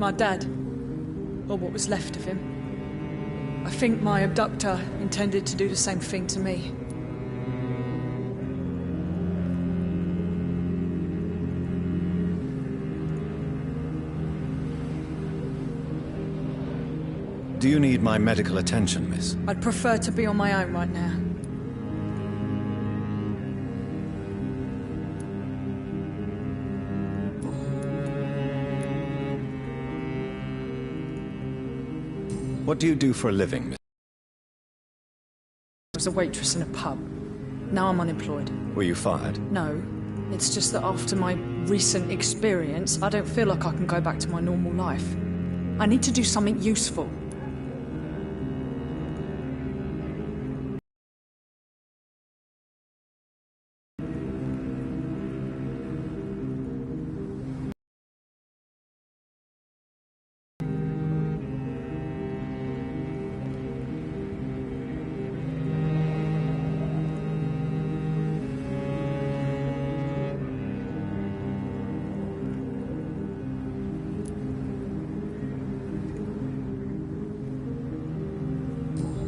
My dad. Or what was left of him. I think my abductor intended to do the same thing to me. Do you need my medical attention, miss? I'd prefer to be on my own right now. What do you do for a living, miss? I was a waitress in a pub. Now I'm unemployed. Were you fired? No. It's just that after my recent experience, I don't feel like I can go back to my normal life. I need to do something useful.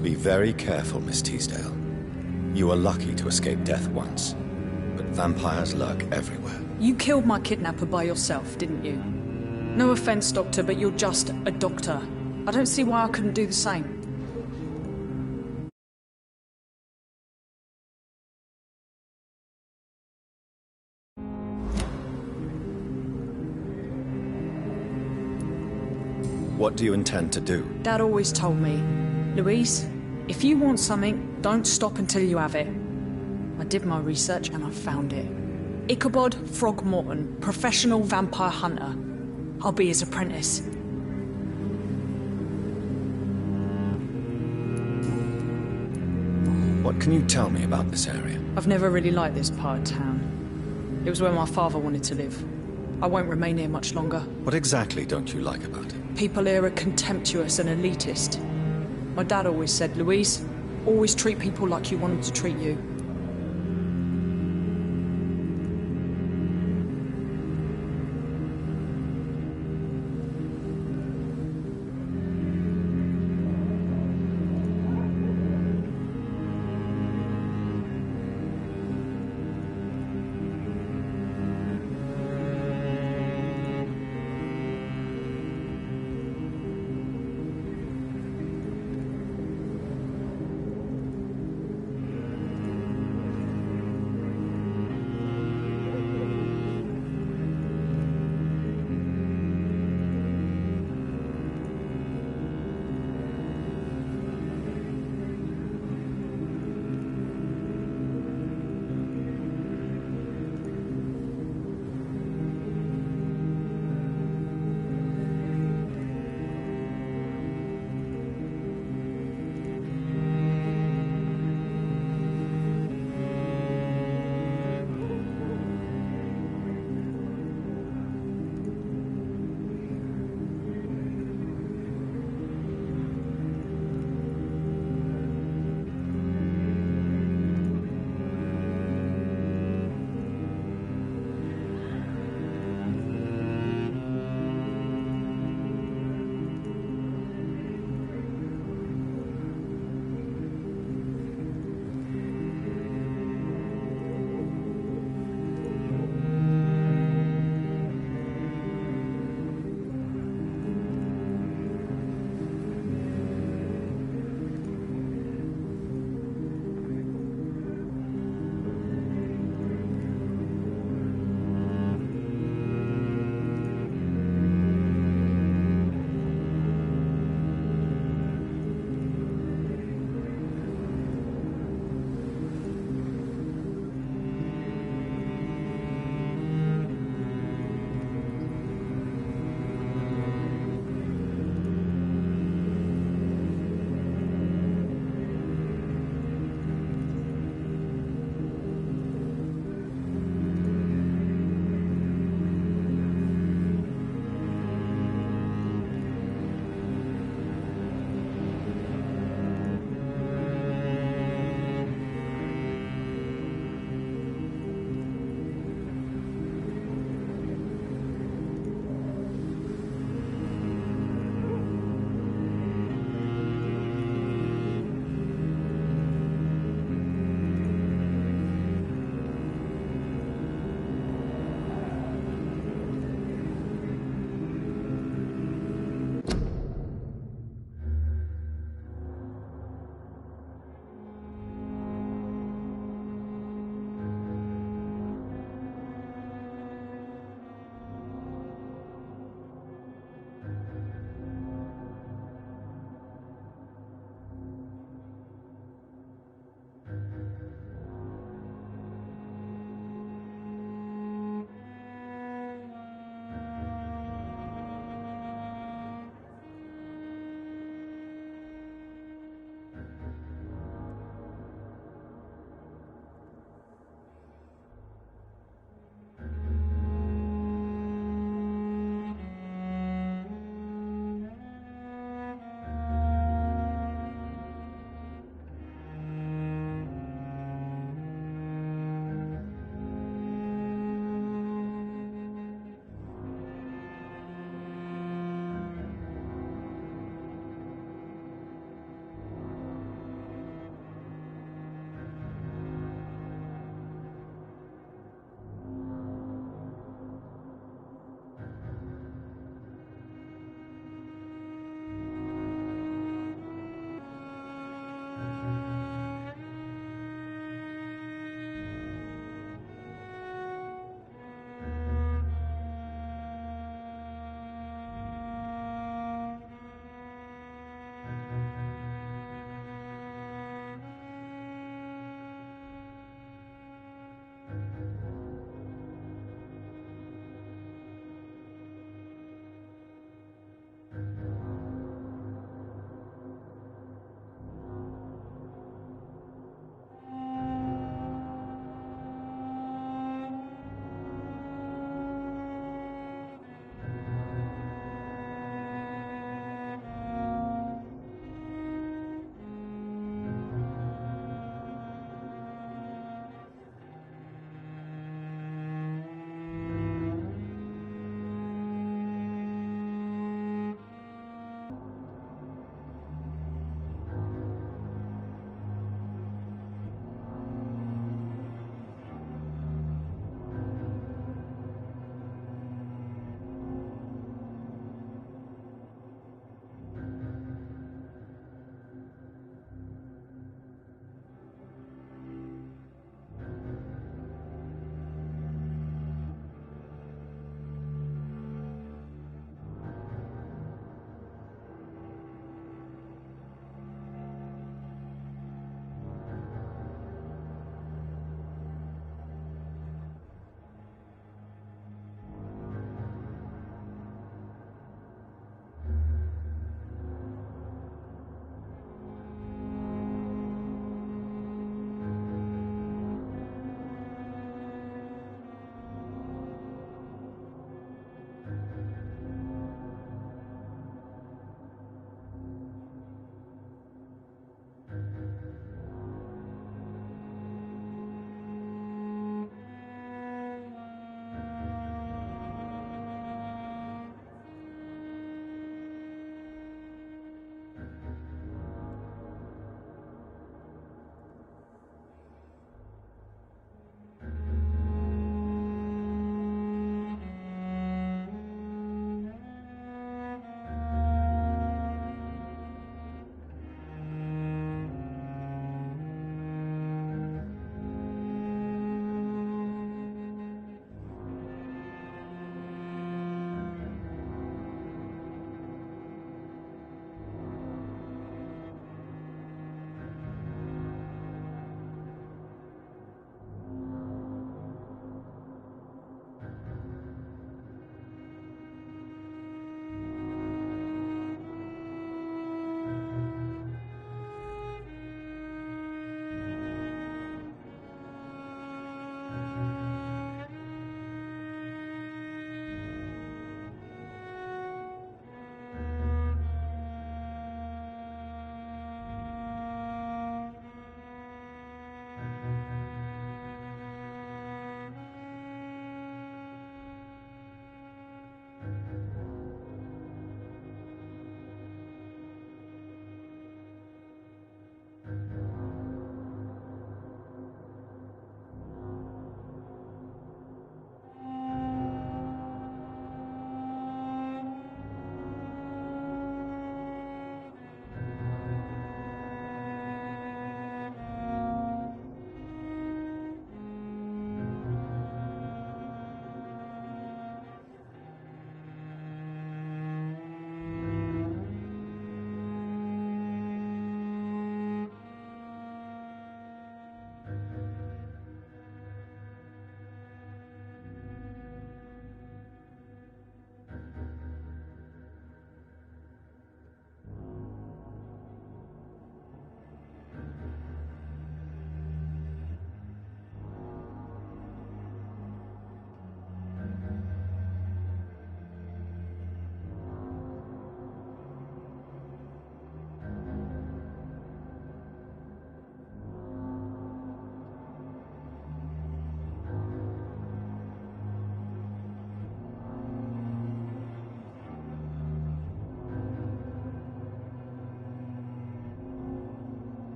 Be very careful, Miss Teasdale. You are lucky to escape death once, but vampires lurk everywhere. You killed my kidnapper by yourself, didn't you? No offense, Doctor, but you're just a doctor. I don't see why I couldn't do the same. What do you intend to do? Dad always told me, Louise, if you want something, don't stop until you have it. I did my research and I found it. Ichabod Throgmorton, professional vampire hunter. I'll be his apprentice. What can you tell me about this area? I've never really liked this part of town. It was where my father wanted to live. I won't remain here much longer. What exactly don't you like about it? People here are contemptuous and elitist. My dad always said, Louise, always treat people like you want them to treat you.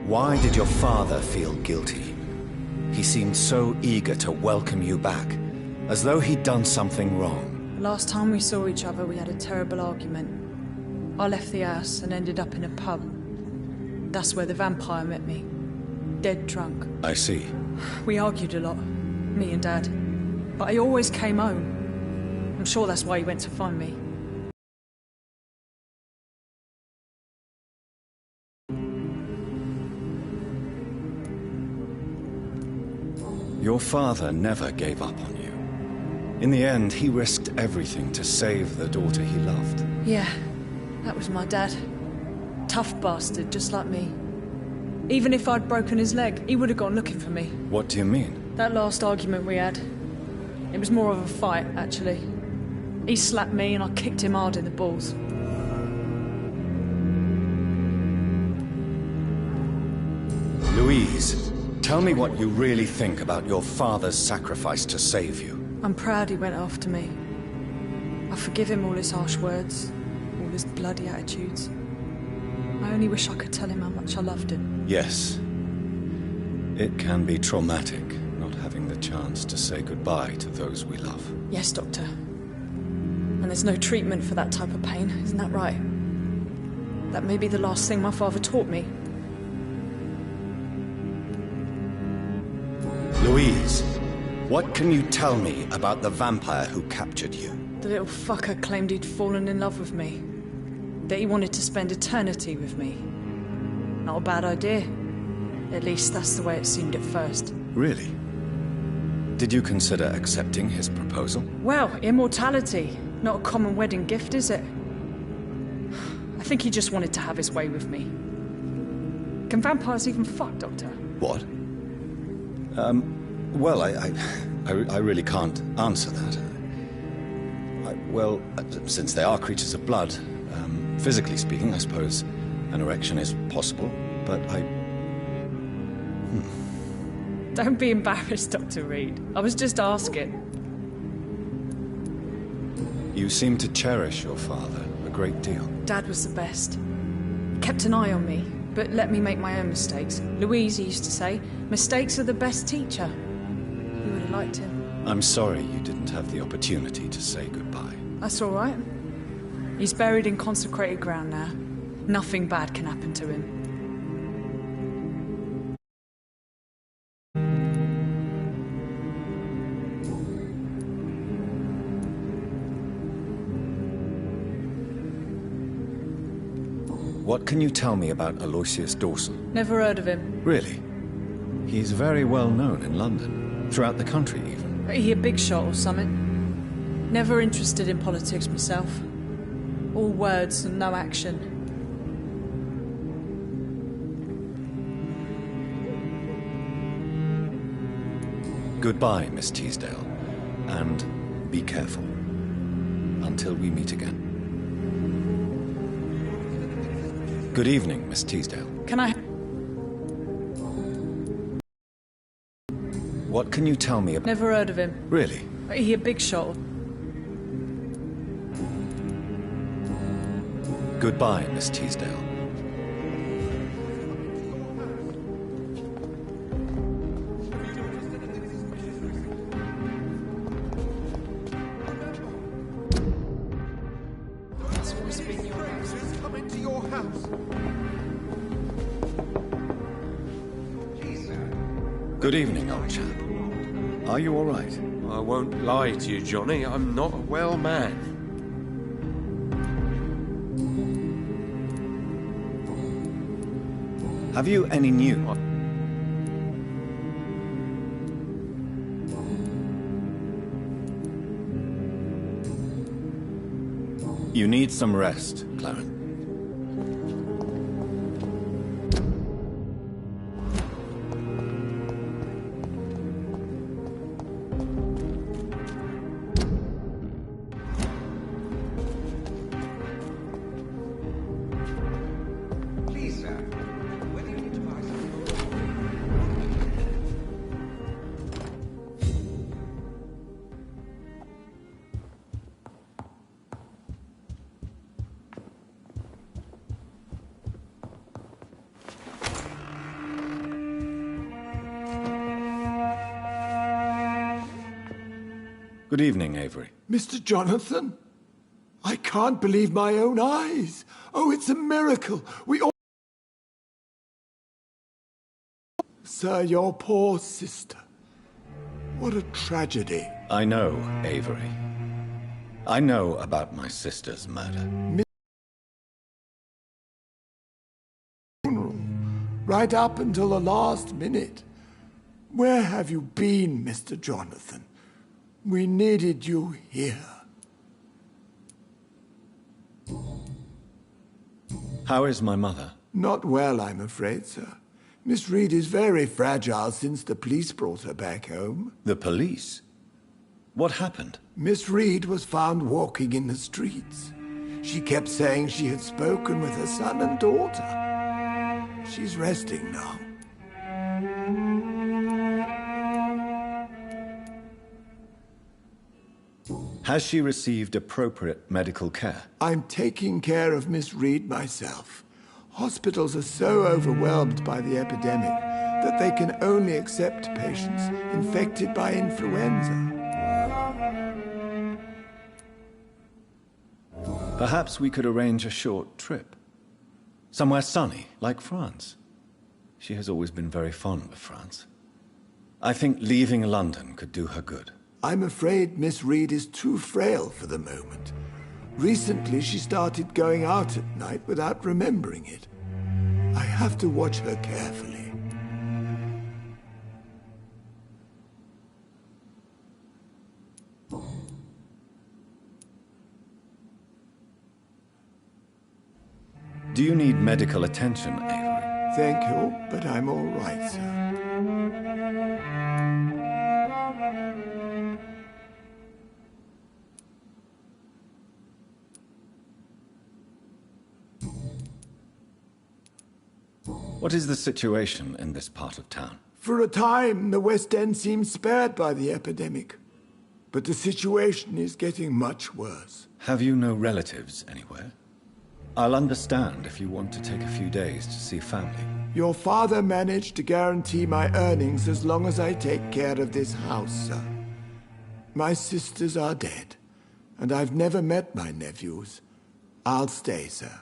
Why did your father feel guilty? He seemed so eager to welcome you back, as though he'd done something wrong. The last time we saw each other, we had a terrible argument. I left the house and ended up in a pub. That's where the vampire met me. Dead drunk. I see. We argued a lot, me and Dad. But I always came home. I'm sure that's why he went to find me. Your father never gave up on you. In the end, he risked everything to save the daughter he loved. Yeah, that was my dad. Tough bastard, just like me. Even if I'd broken his leg, he would have gone looking for me. What do you mean? That last argument we had, it was more of a fight, actually. He slapped me and I kicked him hard in the balls. Louise, tell me what you really think about your father's sacrifice to save you. I'm proud he went after me. I forgive him all his harsh words, all his bloody attitudes. I only wish I could tell him how much I loved him. Yes. It can be traumatic, not having the chance to say goodbye to those we love. Yes, Doctor. And there's no treatment for that type of pain, isn't that right? That may be the last thing my father taught me. Louise, what can you tell me about the vampire who captured you? The little fucker claimed he'd fallen in love with me. That he wanted to spend eternity with me. Not a bad idea. At least that's the way it seemed at first. Really? Did you consider accepting his proposal? Well, immortality. Not a common wedding gift, is it? I think he just wanted to have his way with me. Can vampires even fuck, Doctor? What? Well, I really can't answer that. Well, since they are creatures of blood, physically speaking, I suppose an erection is possible, but Don't be embarrassed, Dr. Reed. I was just asking. You seem to cherish your father a great deal. Dad was the best. Kept an eye on me, but let me make my own mistakes. Louise used to say, mistakes are the best teacher. You would have liked him. I'm sorry you didn't have the opportunity to say goodbye. That's all right. He's buried in consecrated ground now. Nothing bad can happen to him. What can you tell me about Aloysius Dawson? Never heard of him. Really? He's very well known in London, throughout the country even. He a big shot or something? Never interested in politics myself. All words and no action. Goodbye, Miss Teasdale. And be careful. Until we meet again. Good evening, Miss Teasdale. Can I... What can you tell me about... Never heard of him. Really? He a big shot. Goodbye, Miss Teasdale. Come into your house. Good evening, old chap. Are you all right? I won't lie to you, Johnny. I'm not a well man. Have you any news? You need some rest, Clarence. Please, sir. Whether you need to buy something. Good evening, Avery. Mr. Jonathan? I can't believe my own eyes. Oh, it's a miracle. We all... Sir, your poor sister. What a tragedy. I know, Avery. I know about my sister's murder. Right up until the last minute. Where have you been, Mr. Jonathan? We needed you here. How is my mother? Not well, I'm afraid, sir. Miss Reed is very fragile since the police brought her back home. The police? What happened? Miss Reed was found walking in the streets. She kept saying she had spoken with her son and daughter. She's resting now. Has she received appropriate medical care? I'm taking care of Miss Reed myself. Hospitals are so overwhelmed by the epidemic that they can only accept patients infected by influenza. Perhaps we could arrange a short trip. Somewhere sunny, like France. She has always been very fond of France. I think leaving London could do her good. I'm afraid Miss Reed is too frail for the moment. Recently, she started going out at night without remembering it. I have to watch her carefully. Do you need medical attention, Avery? Thank you, but I'm all right, sir. What is the situation in this part of town? For a time, the West End seemed spared by the epidemic. But the situation is getting much worse. Have you no relatives anywhere? I'll understand if you want to take a few days to see family. Your father managed to guarantee my earnings as long as I take care of this house, sir. My sisters are dead, and I've never met my nephews. I'll stay, sir.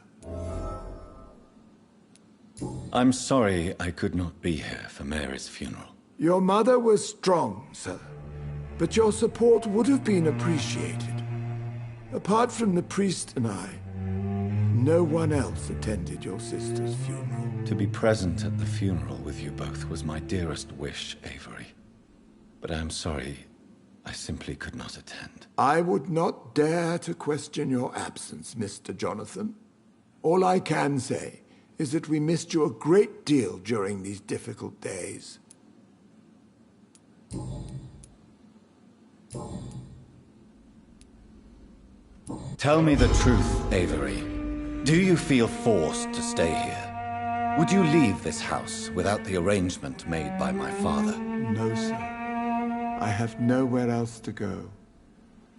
I'm sorry I could not be here for Mary's funeral. Your mother was strong, sir, but your support would have been appreciated. Apart from the priest and I, no one else attended your sister's funeral. To be present at the funeral with you both was my dearest wish, Avery. But I am sorry, I simply could not attend. I would not dare to question your absence, Mr. Jonathan. All I can say is that we missed you a great deal during these difficult days. Tell me the truth, Avery. Do you feel forced to stay here? Would you leave this house without the arrangement made by my father? No, sir. I have nowhere else to go.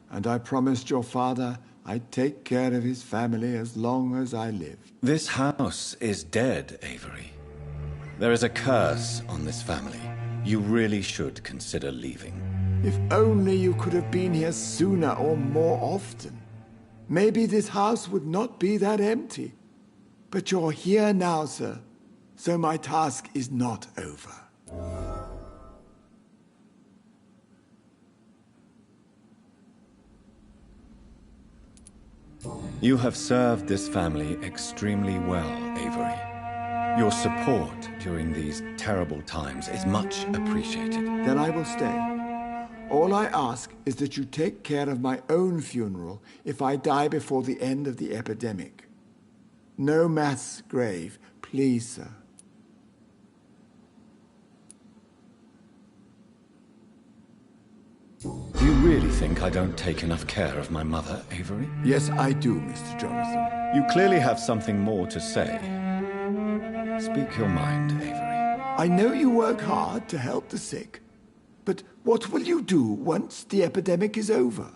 And I promised your father I'd take care of his family as long as I lived. This house is dead, Avery. There is a curse on this family. You really should consider leaving. If only you could have been here sooner or more often. Maybe this house would not be that empty. But you're here now, sir, so my task is not over. You have served this family extremely well, Avery. Your support during these terrible times is much appreciated. Then I will stay. All I ask is that you take care of my own funeral if I die before the end of the epidemic. No mass grave, please, sir. Do you really think I don't take enough care of my mother, Avery? Yes, I do, Mr. Jonathan. You clearly have something more to say. Speak your mind, Avery. I know you work hard to help the sick, but what will you do once the epidemic is over?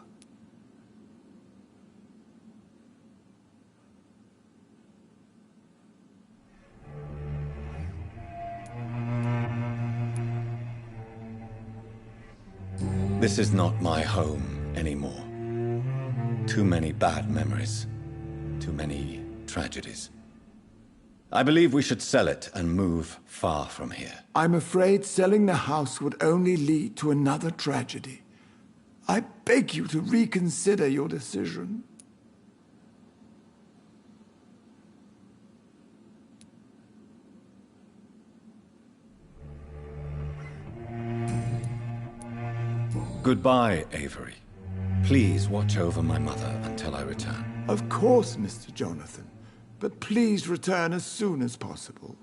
This is not my home, anymore. Too many bad memories. Too many tragedies. I believe we should sell it and move far from here. I'm afraid selling the house would only lead to another tragedy. I beg you to reconsider your decision. Goodbye, Avery. Please watch over my mother until I return. Of course, Mr. Jonathan. But please return as soon as possible.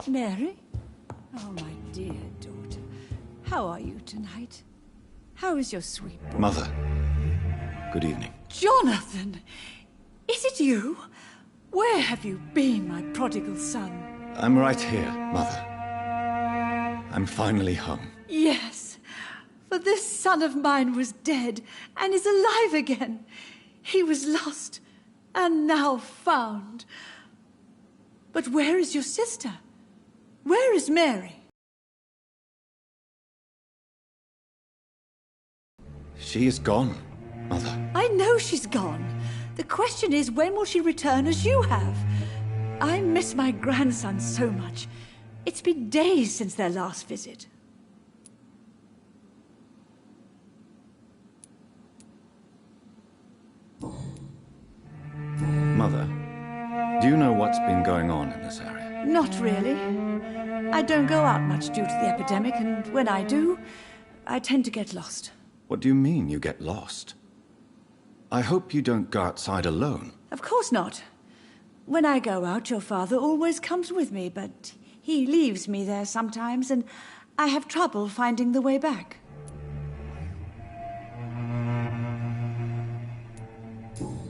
Mary? Oh, my dear daughter. How are you tonight? How is your sweet boy? Mother, good evening. Jonathan! Is it you? Where have you been, my prodigal son? I'm right here, Mother. I'm finally home. Yes, for this son of mine was dead and is alive again. He was lost and now found. But where is your sister? Where is Mary? She is gone, Mother. I know she's gone. The question is, when will she return as you have? I miss my grandson so much. It's been days since their last visit. Mother, do you know what's been going on in this area? Not really. I don't go out much due to the epidemic, and when I do, I tend to get lost. What do you mean you get lost? I hope you don't go outside alone. Of course not. When I go out, your father always comes with me, but he leaves me there sometimes, and I have trouble finding the way back.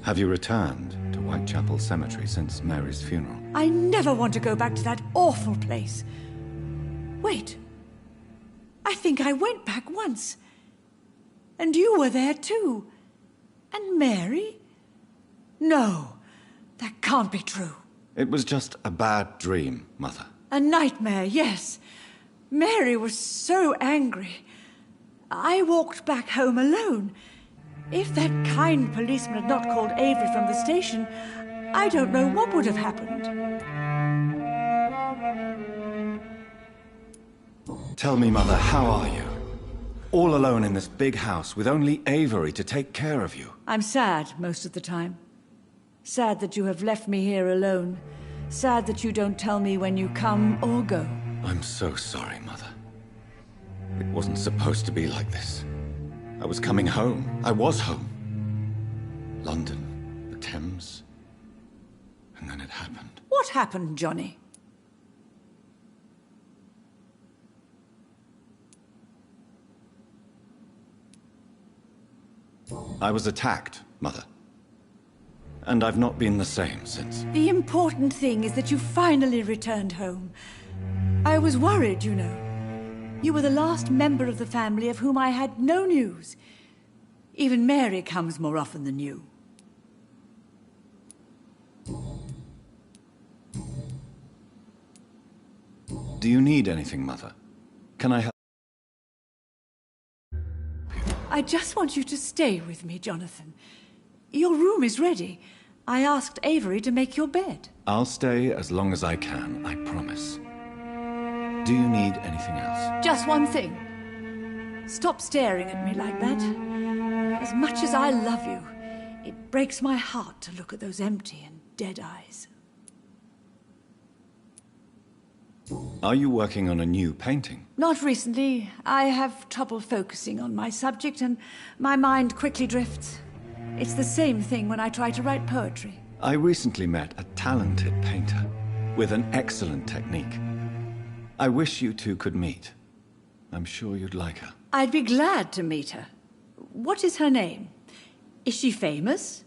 Have you returned to Whitechapel Cemetery since Mary's funeral? I never want to go back to that awful place. Wait. I think I went back once. And you were there too. And Mary? No, that can't be true. It was just a bad dream, Mother. A nightmare, yes. Mary was so angry. I walked back home alone. If that kind policeman had not called Avery from the station, I don't know what would have happened. Tell me, Mother, how are you? All alone in this big house with only Avery to take care of you. I'm sad most of the time. Sad that you have left me here alone. Sad that you don't tell me when you come or go. I'm so sorry, Mother. It wasn't supposed to be like this. I was coming home. I was home. London, the Thames, and then it happened. What happened, Johnny? I was attacked, Mother. And I've not been the same since. The important thing is that you finally returned home. I was worried, you know. You were the last member of the family of whom I had no news. Even Mary comes more often than you. Do you need anything, Mother? Can I help? I just want you to stay with me, Jonathan. Your room is ready. I asked Avery to make your bed. I'll stay as long as I can, I promise. Do you need anything else? Just one thing. Stop staring at me like that. As much as I love you, it breaks my heart to look at those empty and dead eyes. Are you working on a new painting? Not recently. I have trouble focusing on my subject and my mind quickly drifts. It's the same thing when I try to write poetry. I recently met a talented painter with an excellent technique. I wish you two could meet. I'm sure you'd like her. I'd be glad to meet her. What is her name? Is she famous?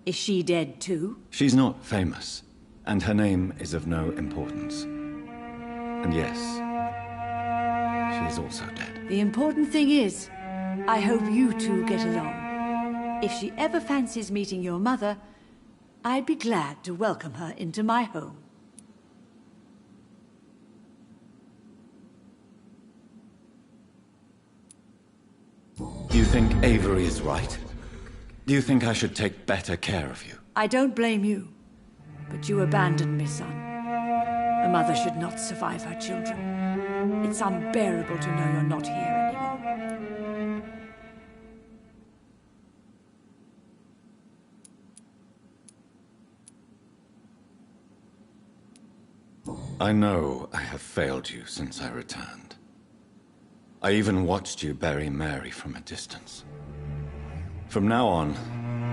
Is she dead too? She's not famous, and her name is of no importance. And yes, she is also dead. The important thing is, I hope you two get along. If she ever fancies meeting your mother, I'd be glad to welcome her into my home. Do you think Avery is right? Do you think I should take better care of you? I don't blame you, but you abandoned me, son. A mother should not survive her children. It's unbearable to know you're not here anymore. I know I have failed you since I returned. I even watched you bury Mary from a distance. From now on,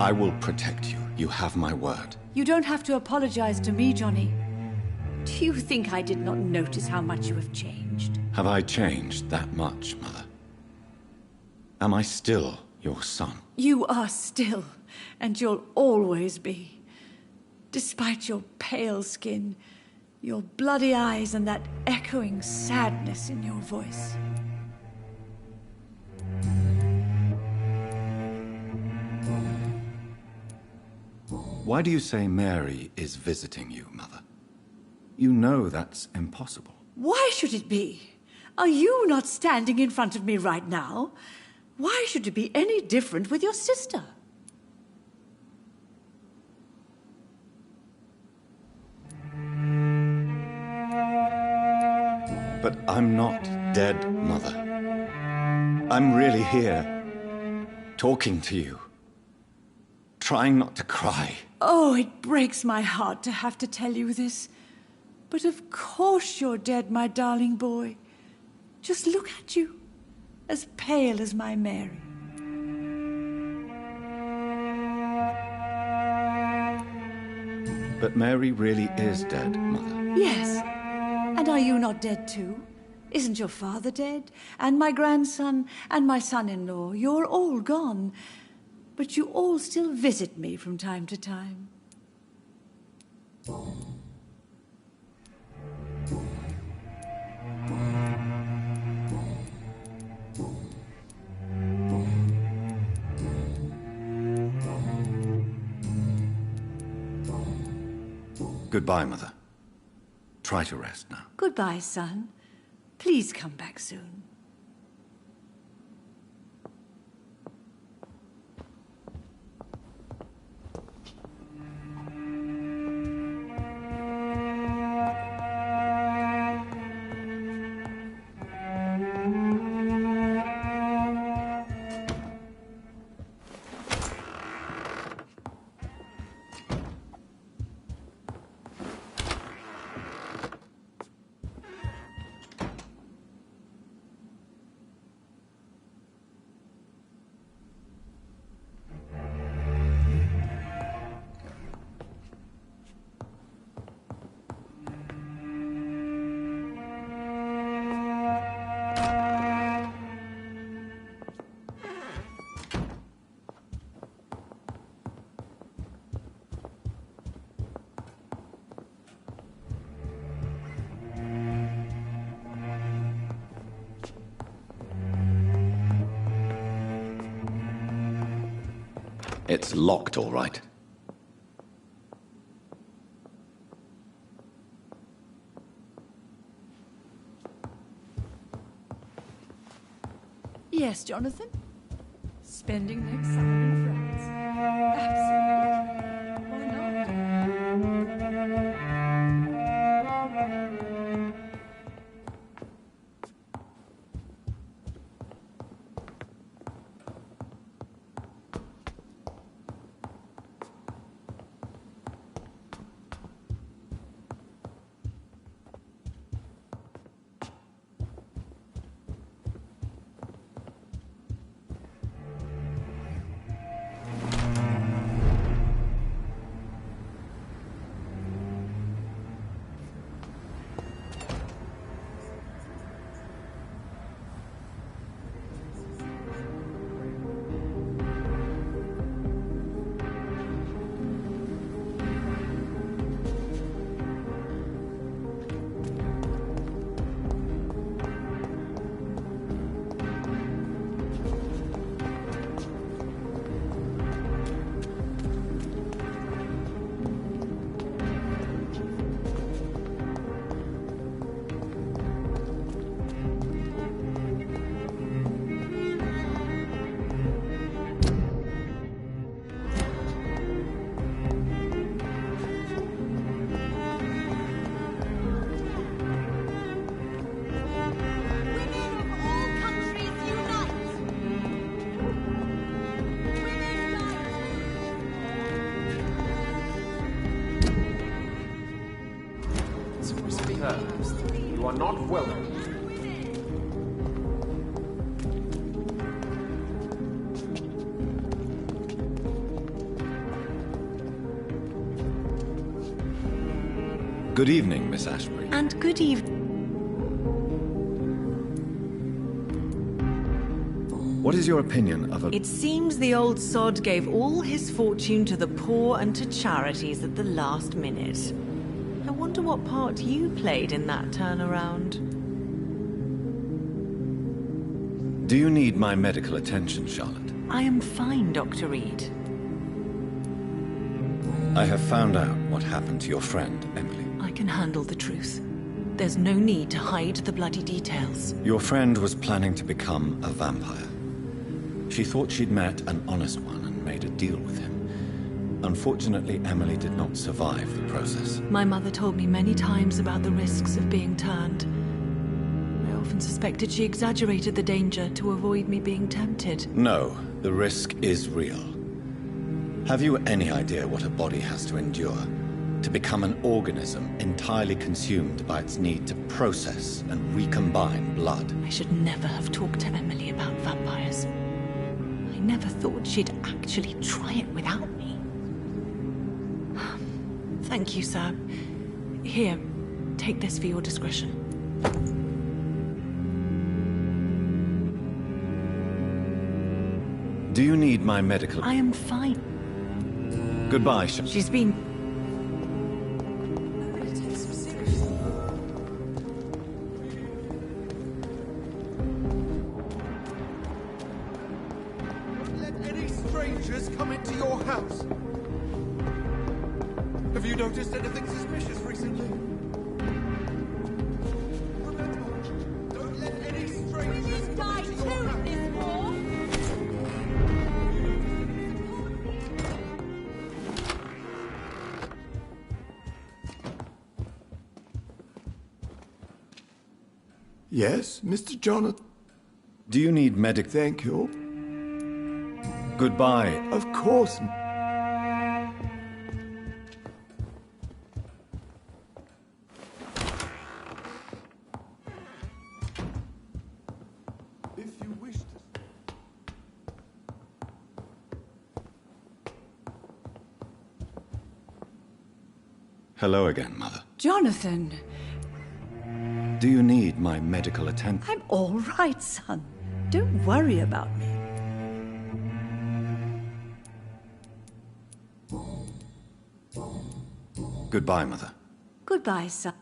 I will protect you. You have my word. You don't have to apologize to me, Johnny. Do you think I did not notice how much you have changed? Have I changed that much, Mother? Am I still your son? You are still, and you'll always be. Despite your pale skin, your bloody eyes, and that echoing sadness in your voice. Why do you say Mary is visiting you, Mother? You know that's impossible. Why should it be? Are you not standing in front of me right now? Why should it be any different with your sister? But I'm not dead, Mother. I'm really here, talking to you, trying not to cry. Oh, it breaks my heart to have to tell you this. But of course you're dead, my darling boy. Just look at you, as pale as my Mary. But Mary really is dead, Mother. Yes. And are you not dead too? Isn't your father dead? And my grandson, and my son-in-law? You're all gone. But you all still visit me from time to time. Goodbye, Mother. Try to rest now. Goodbye, son. Please come back soon. It's locked, all right. Yes, Jonathan? Spending next summer in France. Absolutely. Why not? You are not welcome. Good evening, Miss Ashbury. And good evening. What is your opinion of a... It seems the old sod gave all his fortune to the poor and to charities at the last minute. I wonder what part you played in that turnaround. Do you need my medical attention, Charlotte? I am fine, Dr. Reed. I have found out what happened to your friend, Emily. I can handle the truth. There's no need to hide the bloody details. Your friend was planning to become a vampire. She thought she'd met an honest one and made a deal with him. Unfortunately, Emily did not survive the process. My mother told me many times about the risks of being turned. I often suspected she exaggerated the danger to avoid me being tempted. No, the risk is real. Have you any idea what a body has to endure to become an organism entirely consumed by its need to process and recombine blood? I should never have talked to Emily about vampires. I never thought she'd actually try it without me. Thank you, sir. Here, take this for your discretion. Do you need my medical... I am fine. Goodbye, She's been... Don't let any strangers come into your house. Have you noticed anything suspicious recently? Remember, don't let any strangers come into your house. Yes, Mr. Jonathan? Do you need medic... Thank you. Goodbye. Of course. If you wish to... Hello again, Mother. Jonathan, Do you need my medical attention? I'm all right, son. Don't worry about me. Goodbye, Mother. Goodbye, son.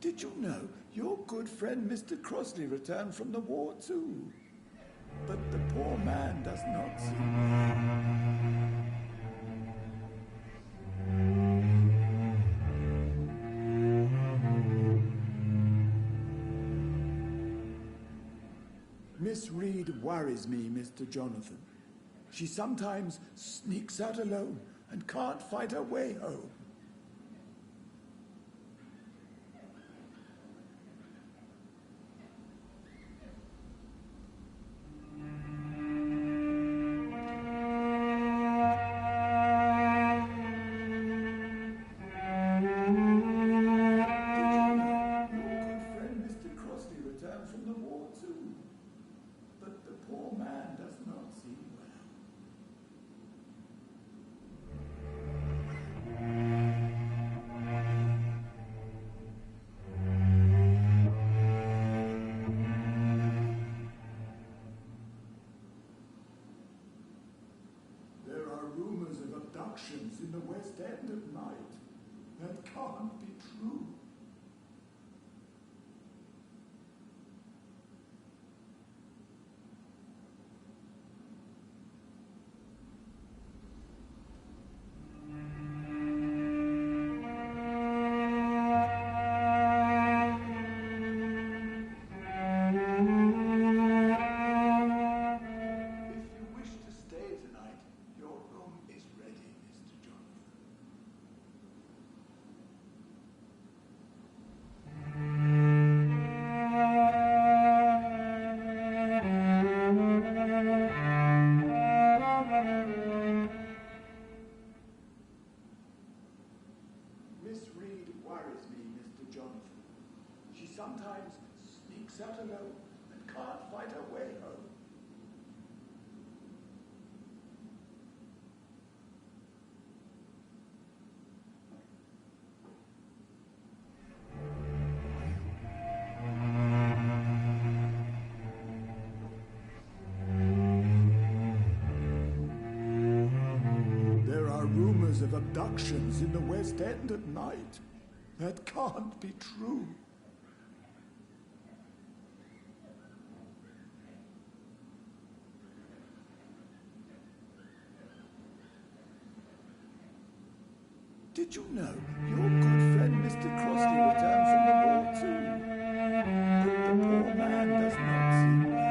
Did you know your good friend Mr. Crossley returned from the war too? But the poor man does not seem... Miss Reed worries me, Mr. Jonathan. She sometimes sneaks out alone and can't find her way home. In the West End at night. That can't be true. Sometimes sneaks out alone and can't find her way home. abductions in the West End at night. That can't be true. Did you know your good friend Mr. Crossley returned from the war too? But the poor man does not seem well.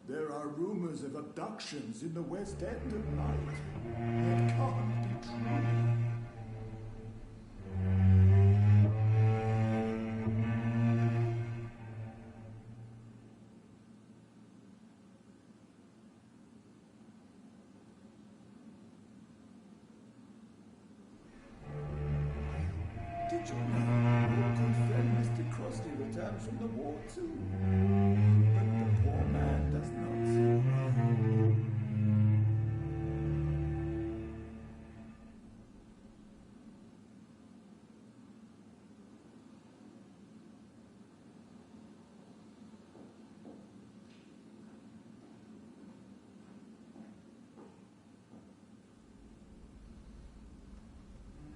There are rumors of abductions in the West End at night. That can't be true. Did you know your good friend Mr. Crossley returned from the war too? But the poor man does not see.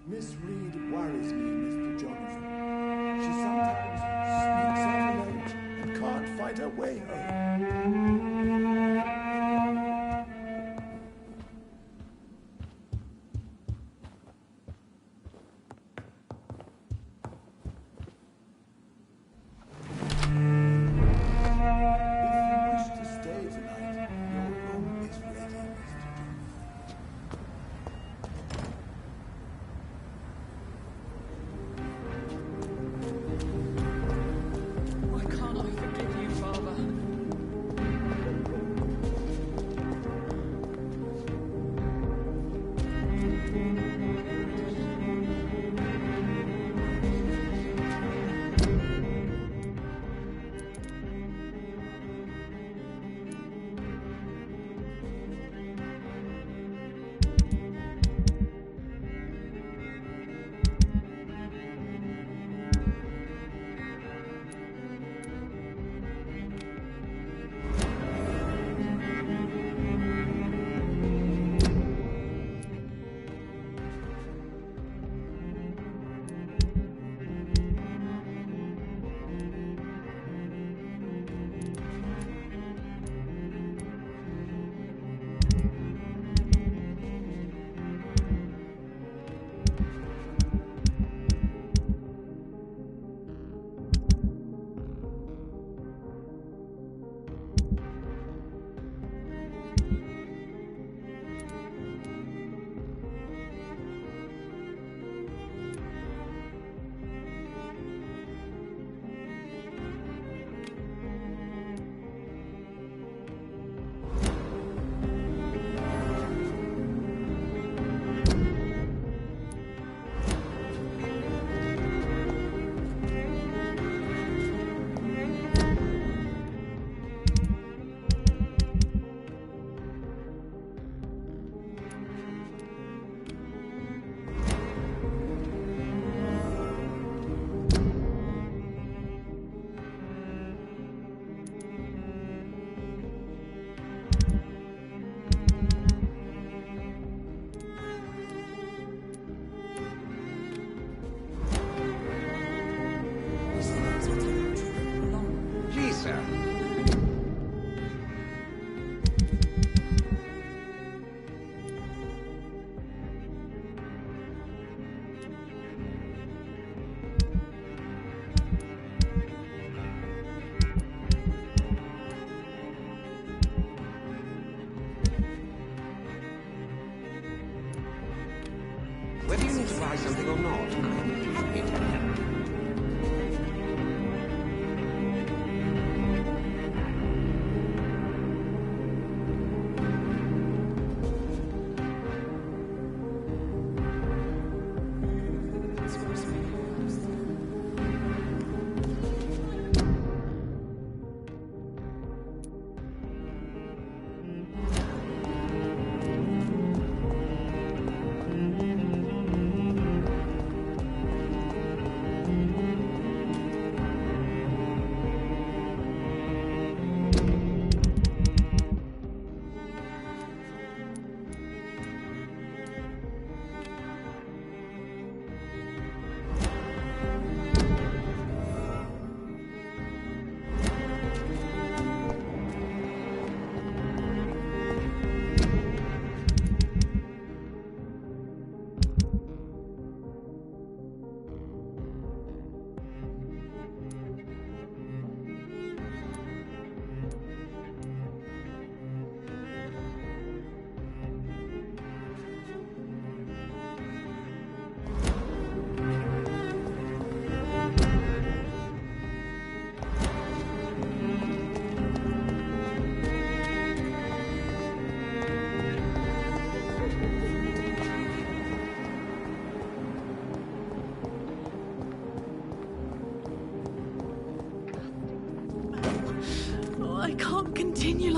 Miss Reed worries me, Mr. Jonathan. She sometimes sneaks out alone and can't find her way home. If you wish to stay tonight, your room is ready, Mr. Jonathan. Why can't I forgive you, Father? Please, sir. Whether you need to buy something or not, I'm happy to help.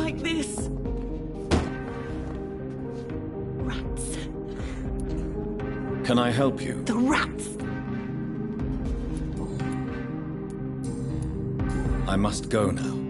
like this. Rats. Can I help you? The rats. I must go now.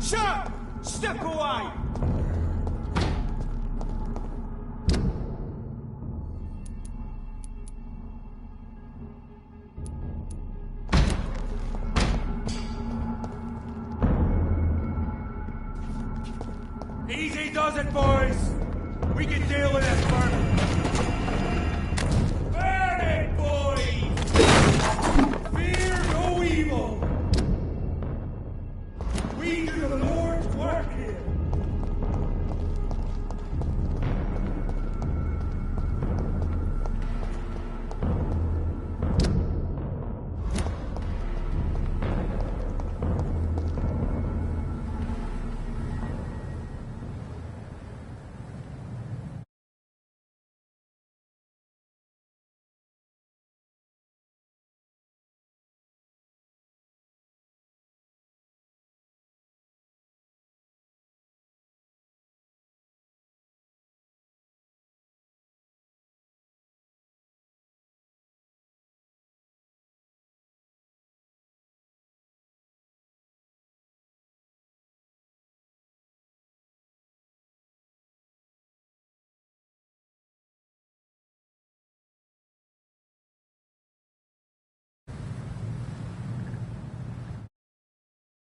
Shut! Step away! Easy does it, boys! We can deal with it, Bert.